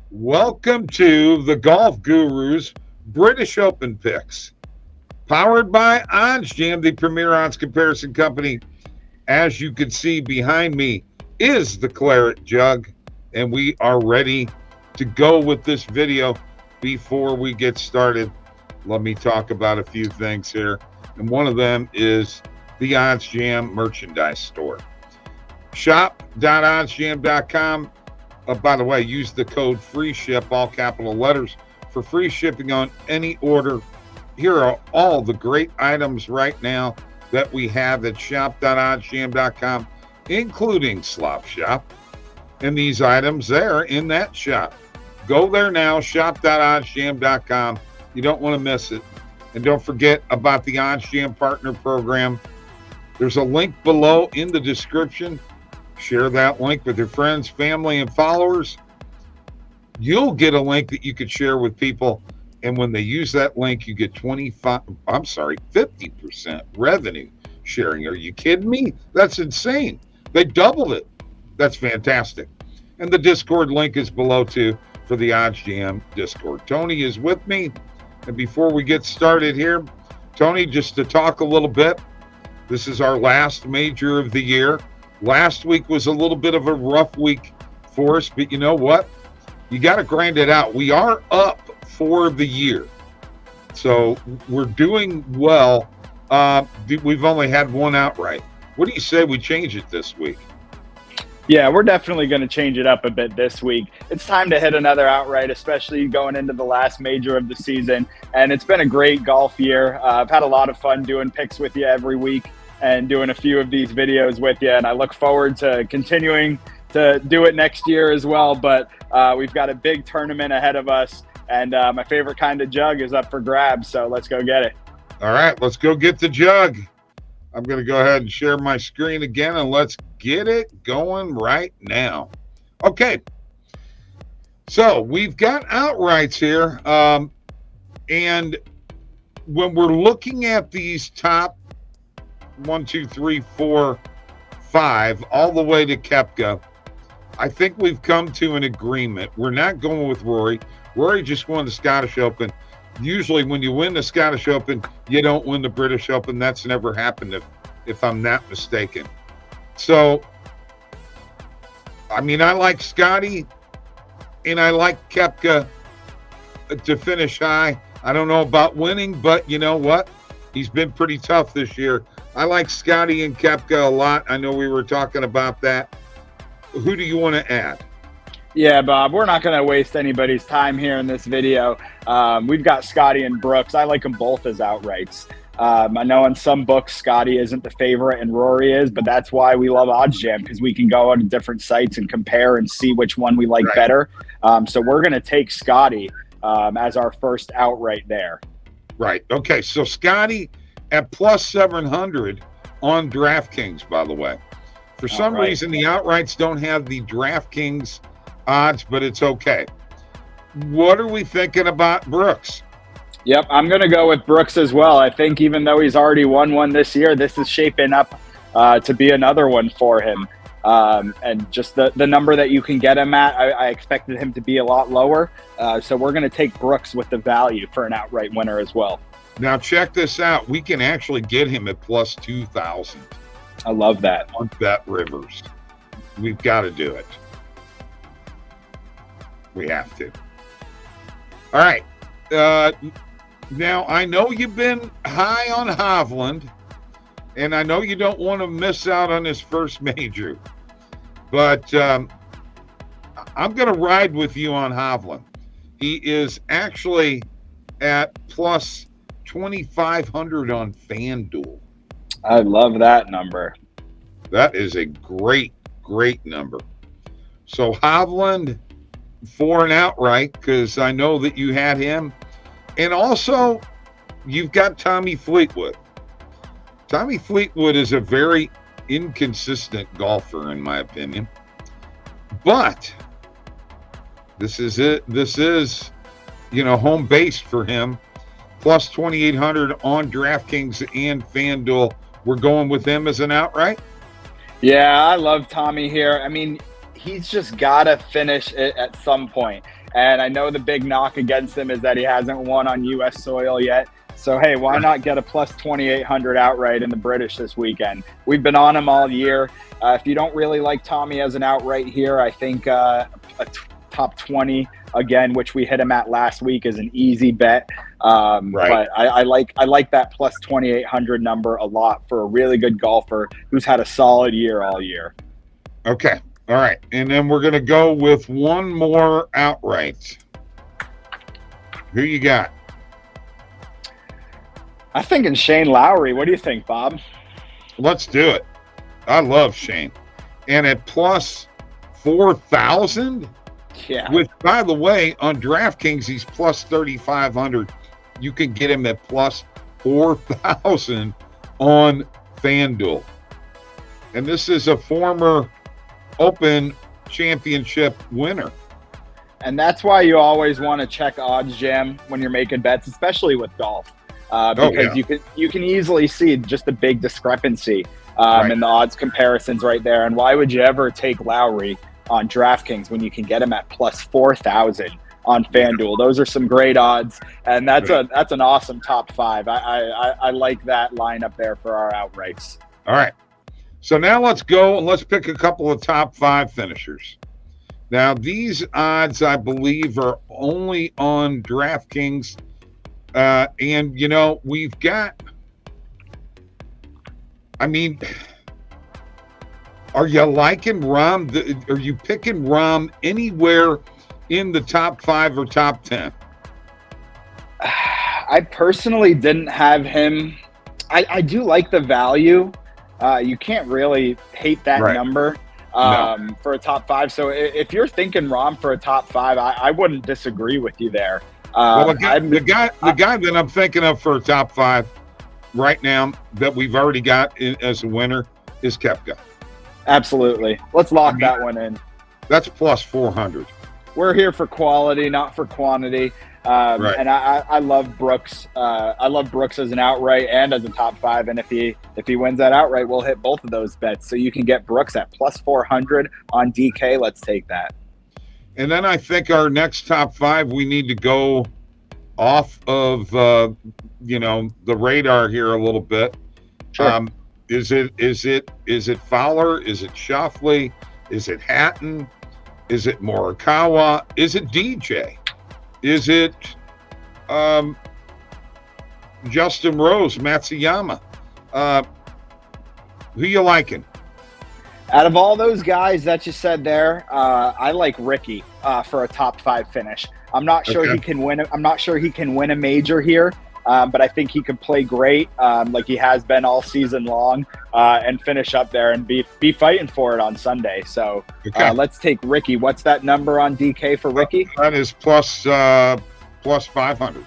Welcome to the Golf Gurus British Open Picks, powered by OddsJam, the premier odds comparison company. As you can see behind me is the claret jug, and we are ready to go with this video. Before we get started, let me talk about a few things here, and one of them is the OddsJam merchandise store. Shop.oddsjam.com. By the way, use the code FREESHIP, all capital letters, for free shipping on any order. Here are all the great items right now that we have at shop.oddsjam.com, including Slop Shop. And these items there in that shop. Go there now, shop.oddsjam.com. You don't want to miss it. And don't forget about the OddsJam Partner Program. There's a link below in the description. Share that link with your friends, family, and followers. You'll get a link that you could share with people, and when they use that link, you get 50% revenue sharing. Are you kidding me? That's insane. They doubled it. That's fantastic. And the Discord link is below too for the OddsJam Discord. Tony is with me, and before we get started here, Tony, just to talk a little bit, this is our last major of the year. Last week was a little bit of a rough week for us, but you know what? You got to grind it out. We are up for the year, so we're doing well. We've only had one outright. What do you say we change it this week? Yeah, we're definitely going to change it up a bit this week. It's time to hit another outright, especially going into the last major of the season. And it's been a great golf year. I've had a lot of fun doing picks with you every week and doing a few of these videos with you. And I look forward to continuing to do it next year as well. But we've got a big tournament ahead of us. And my favorite kind of jug is up for grabs. So let's go get it. All right, let's go get the jug. I'm going to go ahead and share my screen again, and let's get it going right now. Okay, so we've got outrights here. And when we're looking at these top 1, 2, 3, 4, 5, all the way to Koepka, I think we've come to an agreement. We're not going with Rory. Rory just won the Scottish Open. Usually when you win the Scottish Open, you don't win the British Open. That's never happened, if I'm not mistaken. So, I mean, I like Scotty, and I like Koepka to finish high. I don't know about winning, but you know what? He's been pretty tough this year. I like Scotty and Koepka a lot. I know we were talking about that. Who do you want to add? Yeah, Bob, we're not going to waste anybody's time here in this video. We've got Scotty and Brooks. I like them both as outrights. I know in some books, Scotty isn't the favorite and Rory is, but that's why we love OddsJam, because we can go on different sites and compare and see which one we like better. So we're going to take Scotty as our first outright there. Right. Okay, so Scotty at plus 700 on DraftKings, by the way. For some reason, the outrights don't have the DraftKings odds, but it's okay. What are we thinking about Brooks? Yep, I'm going to go with Brooks as well. I think even though he's already won one this year, this is shaping up to be another one for him. And just the number that you can get him at, I expected him to be a lot lower. So we're going to take Brooks with the value for an outright winner as well. Now, check this out. We can actually get him at plus 2,000. I love that. On Bet Rivers. We've got to do it. We have to. All right. Now, I know you've been high on Hovland, and I know you don't want to miss out on his first major, but I'm going to ride with you on Hovland. He is actually at plus 2,500 on FanDuel. I love that number. That is a great, great number. So Hovland for an outright, because I know that you had him. And also, you've got Tommy Fleetwood. Tommy Fleetwood is a very inconsistent golfer, in my opinion. But this is it. This is, home base for him. Plus 2,800 on DraftKings and FanDuel. We're going with him as an outright? Yeah, I love Tommy here. I mean, he's just got to finish it at some point. And I know the big knock against him is that he hasn't won on U.S. soil yet. So, hey, why not get a plus 2,800 outright in the British this weekend? We've been on him all year. If you don't really like Tommy as an outright here, I think a top 20 again, which we hit him at last week, is an easy bet. But I like that plus 2,800 number a lot for a really good golfer who's had a solid year all year. Okay. All right. And then we're going to go with one more outright. Who you got? I'm thinking Shane Lowry. What do you think, Bob? Let's do it. I love Shane. And at plus 4,000? Yeah. Which, by the way, on DraftKings, he's plus 3,500. You can get him at plus 4,000 on FanDuel. And this is a former Open Championship winner. And that's why you always want to check OddsJam when you're making bets, especially with golf. Because you can easily see just a big discrepancy in the odds comparisons right there. And why would you ever take Lowry on DraftKings when you can get him at plus 4,000 on FanDuel? Those are some great odds, and that's an awesome top five. I like that lineup there for our outrights. All right. So now let's go and let's pick a couple of top five finishers. Now, these odds, I believe, are only on DraftKings. And, you know, we've got, I mean, are you liking Rahm? Are you picking Rahm anywhere in the top 5 or top 10? I personally didn't have him. I do like the value. You can't really hate that number for a top 5. So if you're thinking Rahm for a top 5, I wouldn't disagree with you there. Well, the guy that I'm thinking of for a top 5 right now that we've already got as a winner is Koepka. Absolutely. Let's lock that one in. That's plus 400. We're here for quality, not for quantity. And I love Brooks. I love Brooks as an outright and as a top 5. And if he wins that outright, we'll hit both of those bets. So you can get Brooks at plus 400 on DK. Let's take that. And then I think our next top 5, we need to go off of, the radar here a little bit. Sure. Is it Fowler? Is it Schauffele? Is it Hatton? Is it Morikawa? Is it DJ? Is it Justin Rose, Matsuyama? Who you liking? Out of all those guys that you said there, I like Ricky for a top 5 finish. I'm not sure he can win. I'm not sure he can win a major here, but I think he could play great, like he has been all season long, and finish up there and be fighting for it on Sunday. So let's take Ricky. What's that number on DK for Ricky? That is plus 500.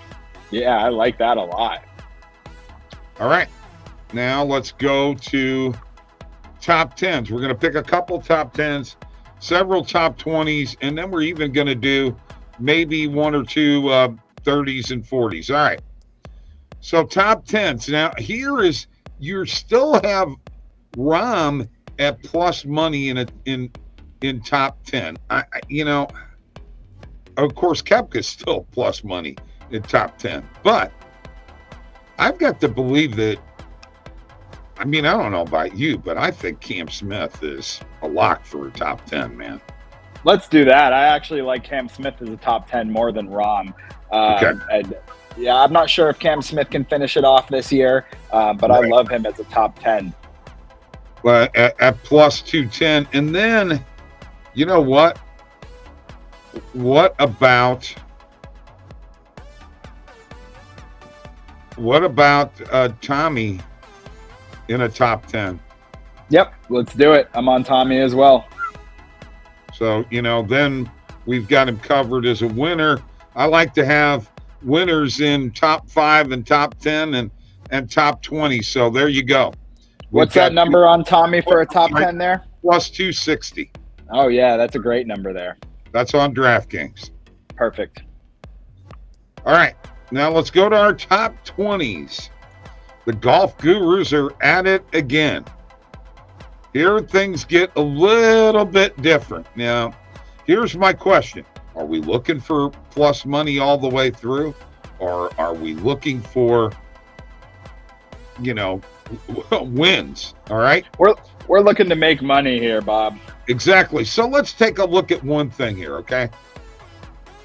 Yeah, I like that a lot. All right, now let's go to top 10s. We're going to pick a couple top 10s, several top 20s, and then we're even going to do maybe 1 or 2 30s and 40s. All right. So top 10s. Now here is, you still have Rahm at plus money in top 10. Of course Koepka's still plus money in top 10, but I've got to believe that. I mean, I don't know about you, but I think Cam Smith is a lock for a top 10, man. Let's do that. I actually like Cam Smith as a top 10 more than Rahm. And yeah, I'm not sure if Cam Smith can finish it off this year, but I love him as a top 10. But at plus 210. And then, you know what? What about Tommy in a top 10? Yep, let's do it. I'm on Tommy as well. So, then we've got him covered as a winner. I like to have winners in top 5 and top 10 and top 20. So there you go. What's that number on Tommy for a top 10 there? Plus 260. Oh, yeah, that's a great number there. That's on DraftKings. Perfect. All right, now let's go to our top 20s. The golf gurus are at it again. Here things get a little bit different. Now, here's my question. Are we looking for plus money all the way through? Or are we looking for, wins? All right. We're looking to make money here, Bob. Exactly. So let's take a look at one thing here, okay?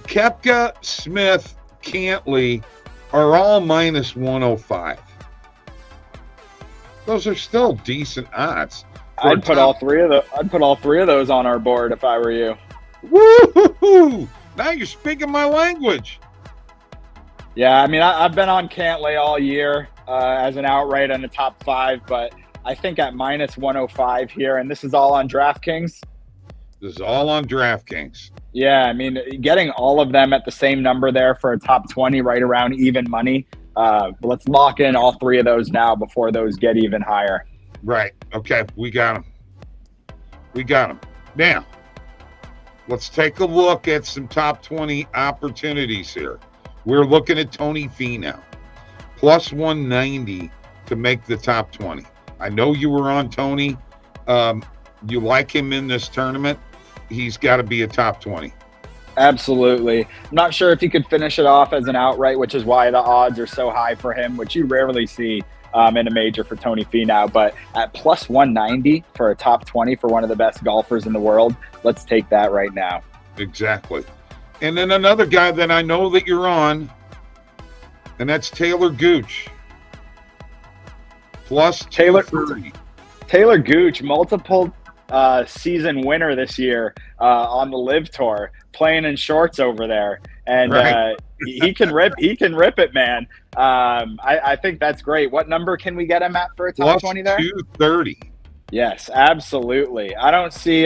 Koepka, Smith, Cantley are all minus 105. Those are still decent odds. I'd put all three of those on our board if I were you. Woo-hoo-hoo! Now you're speaking my language. Yeah, I mean, I've been on Cantley all year as an outright in the top 5, but I think at minus 105 here, and this is all on DraftKings. This is all on DraftKings. Yeah, I mean, getting all of them at the same number there for a top 20, right around even money. Let's lock in all 3 of those now before those get even higher. Right. Okay, we got them. Now, let's take a look at some top 20 opportunities here. We're looking at Tony Finau, plus 190 to make the top 20. I know you were on Tony. You like him in this tournament. He's got to be a top 20. Absolutely. I'm not sure if he could finish it off as an outright, which is why the odds are so high for him, which you rarely see in a major for Tony Finau. But at plus 190 for a top 20 for one of the best golfers in the world, let's take that right now. Exactly. And then another guy that I know that you're on, and that's Taylor Gooch. Plus 230. Taylor Gooch, multiple season winner this year on the Live Tour, playing in shorts over there, and right. he can rip it, man. I think that's great. What number can we get him at for a top 20 there? 230. Yes, absolutely. I don't see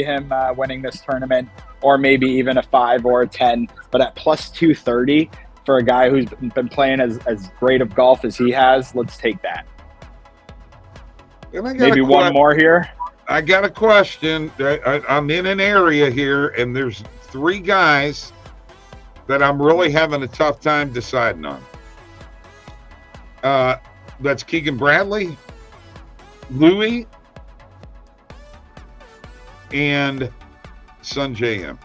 him winning this tournament, or maybe even a 5 or a 10, but at plus 230 for a guy who's been playing as great of golf as he has, let's take that. Maybe one more here. I got a question. I'm in an area here, and there's 3 guys that I'm really having a tough time deciding on. That's Keegan Bradley, Louis, and Sungjae Im.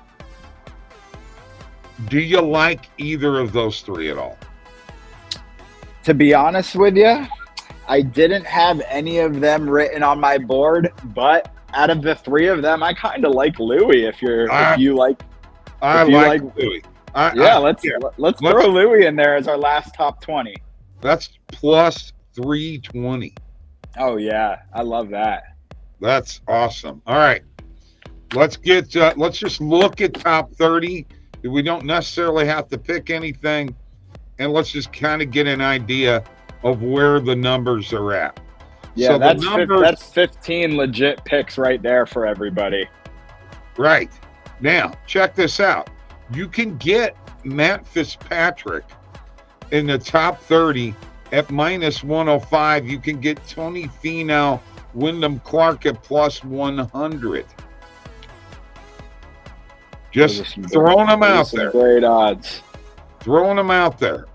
Do you like either of those 3 at all? To be honest with you, I didn't have any of them written on my board, but out of the 3 of them, I kind of like Louis. If you like Louis. Let's throw Louis in there as our last top 20. That's plus 320. Oh yeah, I love that. That's awesome. All right, let's just look at top 30. We don't necessarily have to pick anything, and let's just kind of get an idea of where the numbers are at. Yeah, so that's 15 legit picks right there for everybody. Right. Now, check this out. You can get Matt Fitzpatrick in the top 30 at minus 105. You can get Tony Finau, Wyndham Clark at plus 100. Just throwing them out there. Great odds. Throwing them out there.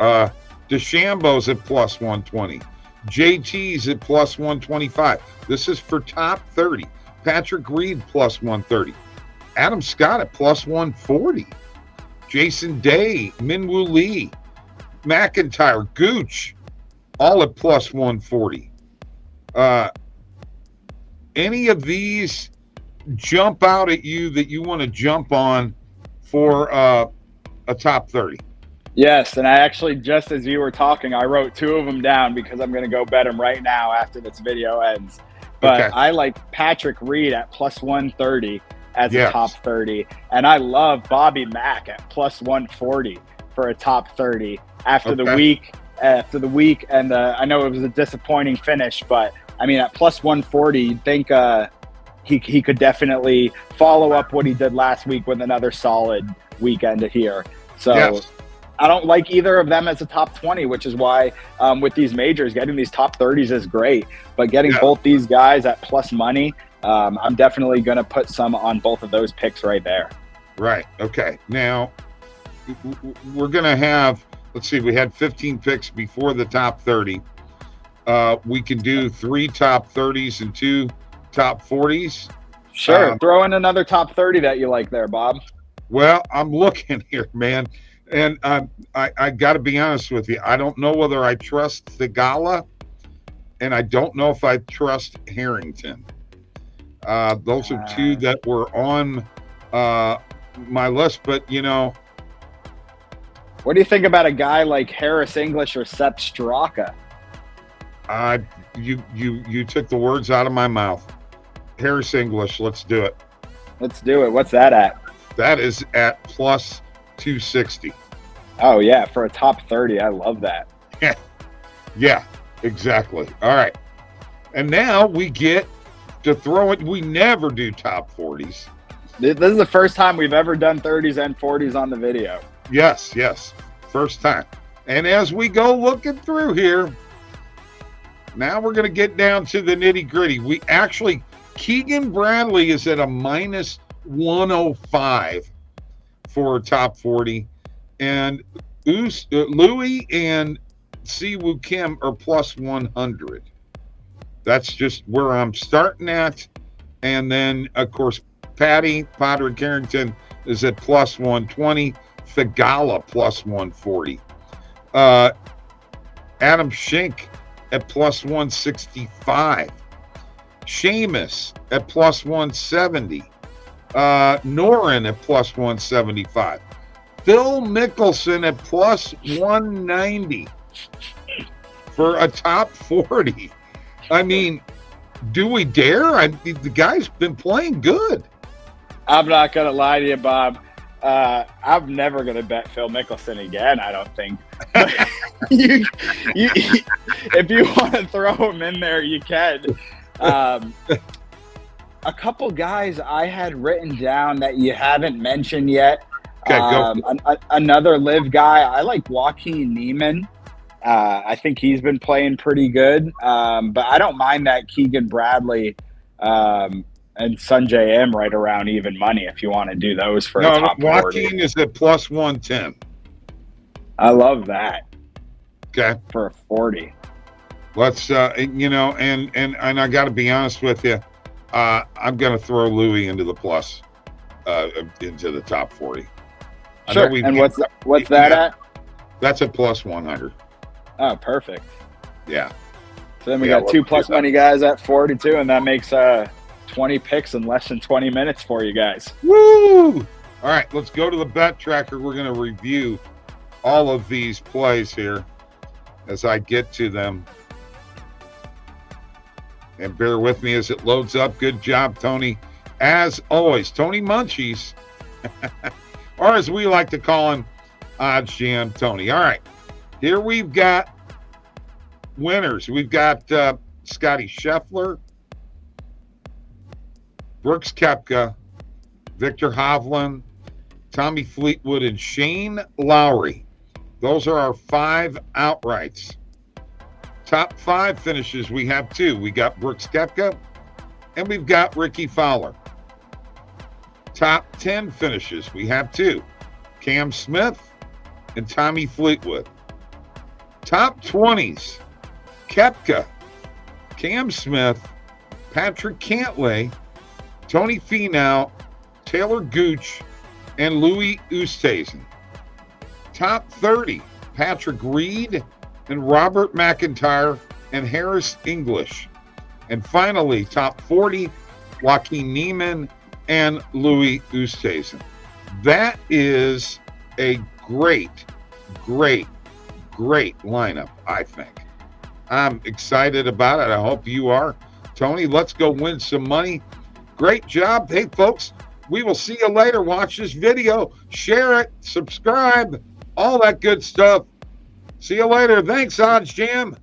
DeChambeau's at plus 120. JT's at plus 125. This is for top 30. Patrick Reed plus 130. Adam Scott at plus 140. Jason Day, Minwoo Lee, McIntyre, Gooch, all at plus 140. Any of these jump out at you that you want to jump on for a top 30? Yes, and I actually, just as you were talking, I wrote 2 of them down because I'm going to go bet them right now after this video ends. But okay. I like Patrick Reed at plus 130 as a top 30. And I love Bobby Mack at plus 140 for a top 30 after the week. And I know it was a disappointing finish, but I mean, at plus 140, you'd think he could definitely follow up what he did last week with another solid weekend here. So yes. I don't like either of them as a top 20, which is why with these majors, getting these top 30s is great. But getting both these guys at plus money, I'm definitely going to put some on both of those picks right there. Right. Okay. Now, we're going to have, let's see, we had 15 picks before the top 30. We can do 3 top 30s and 2 top 40s. Sure. Throw in another top 30 that you like there, Bob. Well, I'm looking here, man, and I got to be honest with you. I don't know whether I trust the Gala, and I don't know if I trust Harrington. Those are two Uh, that were on my list, but what do you think about a guy like Harris English or Sepp Straka? I you took the words out of my mouth. Harris English, let's do it. Let's do it. What's that at? That is at plus 260. Oh, yeah, for a top 30. I love that. Yeah, exactly. All right. And now we get to throw it. We never do top 40s. This is the first time we've ever done 30s and 40s on the video. Yes. First time. And as we go looking through here, now we're going to get down to the nitty gritty. We actually, Keegan Bradley is at a minus 105 for a top 40. And Louis and Siwoo Kim are plus 100. That's just where I'm starting at. And then, of course, Potter Carrington is at plus 120. Thigala plus 140. Adam Schenk at plus 165. Sheamus at plus 170. Norin at plus 175. Phil Mickelson at plus 190 for a top 40. I mean, do we dare? The guy's been playing good. I'm not going to lie to you, Bob. I'm never going to bet Phil Mickelson again, I don't think. If you want to throw him in there, you can. A couple guys I had written down that you haven't mentioned yet. Okay, go. Another live guy. I like Joaquin Niemann. I think he's been playing pretty good. But I don't mind that Keegan Bradley and Sanjay M right around even money if you want to do those for a top 40. Joaquin is at plus 110. I love that. Okay. For a 40. Let's, and I got to be honest with you. I'm going to throw Louis into the plus, into the top 40. Sure. And what's that at? That's at plus 100. Oh, perfect. Yeah. So then we got two plus money guys at 42, and that makes 20 picks in less than 20 minutes for you guys. Woo! All right, let's go to the bet tracker. We're going to review all of these plays here as I get to them. And bear with me as it loads up. Good job, Tony. As always, Tony Munchies, or as we like to call him, OddsJam Tony. All right, here we've got winners. We've got Scotty Scheffler, Brooks Koepka, Victor Hovland, Tommy Fleetwood, and Shane Lowry. Those are our 5 outrights. Top 5 finishes, we have 2. We got Brooks Koepka, and we've got Ricky Fowler. Top 10 finishes, we have 2. Cam Smith and Tommy Fleetwood. Top 20s, Koepka, Cam Smith, Patrick Cantlay, Tony Finau, Taylor Gooch, and Louis Oosthuizen. Top 30, Patrick Reed and Robert McIntyre and Harris English. And finally, top 40, Joaquin Niemann and Louis Oosthuizen. That is a great lineup, I think. I'm excited about it. I hope you are. Tony, let's go win some money. Great job. Hey, folks, we will see you later. Watch this video, share it, subscribe, all that good stuff. See you later. Thanks, OddsJam.